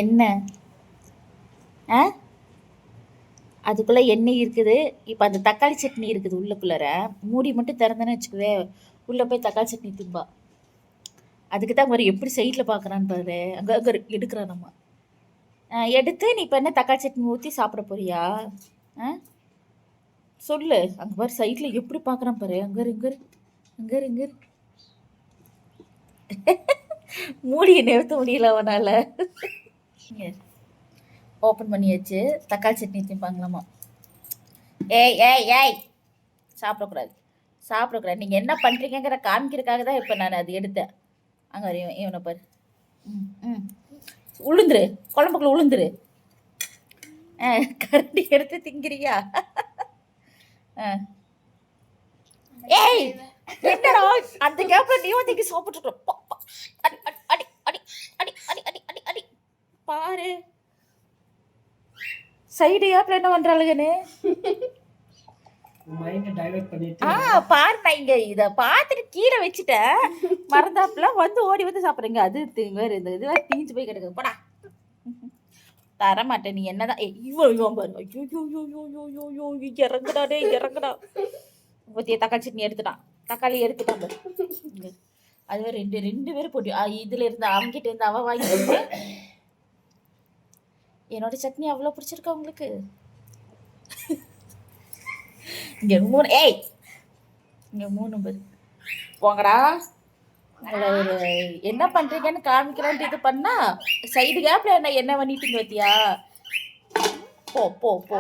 என்ன ஆ அதுக்குள்ளே எண்ணெய் இருக்குது. இப்போ அந்த தக்காளி சட்னி இருக்குது உள்ளுக்குள்ளார. மூடி மட்டும் திறந்தேன்னு வச்சுக்குவே, உள்ளே போய் தக்காளி சட்னி திம்பா. அதுக்கு தான் ஒரு எப்படி சைடில் பார்க்குறான்னு பாரு. அங்கே அங்கே எடுக்கிறா நம்ம. எடுத்து நீ இப்போ என்ன தக்காளி சட்னி ஊற்றி சாப்பிட போறியா? ஆ சொல்லு. அங்கே பாரு சைடில் எப்படி பார்க்குறான் பாரு. அங்கே இரு அங்கே இரு மூடியை நிறுத்த முடியல அவனால். ஓப்பன் பண்ணியாச்சு. தக்காளி சட்னி திம்பாங்களாமா. ஏய் ஏய் ஏய் சாப்பிடக்கூடாது. நீங்கள் என்ன பண்ணுறீங்கிற காமிக்கிறதுக்காக தான் இப்போ நான் அது எடுத்தேன். அங்கே இவனை பாரு. ம் உளுந்துரு, குழம்புக்குள்ள உளுந்துரு. கரண்டி எடுத்து திங்கிறியா? ஏய் என்னடா அந்த கேப்ல நீ வந்து சாப்பிட்டு அடி அடி அடி அடி அடி அடி அடி அடி பாரு. சைடு கேப்ல என்ன பண்றாளுங்கன்னு பாரு. நான் இங்க இதை பார்த்துட்டு கீழே வச்சுட்டேன். மறந்தாப்புல வந்து ஓடி வந்து சாப்பிட்றீங்க. அது வேறு இந்த இது வேறு தீஞ்சு போய் கிடக்குது. போடா தரமாட்டேன். நீ என்னதான் இவன் பாரு. ஐயோ இறங்குடாடே இறங்குடா. பத்திய தக்காளி சட்னி எடுத்துட்டான். தக்காளி எடுத்துட்டான் பாரு. அதுவே ரெண்டு பேரும் போட்டி. இதுல இருந்து அவங்கிட்ட இருந்து அவ வாங்கி. என்னோட சட்னி அவ்வளோ பிடிச்சிருக்கா உங்களுக்கு? இங்க 3 ஏய் இங்க 3 பேர் போங்கடா. உங்களை ஒரு என்ன பண்றீங்கன்னு காமிக்கிறேன்ட்டு இது பண்ணா சைடு கேப்ல என்ன பண்ணிட்டீங்க பத்தியா? போ போ போ.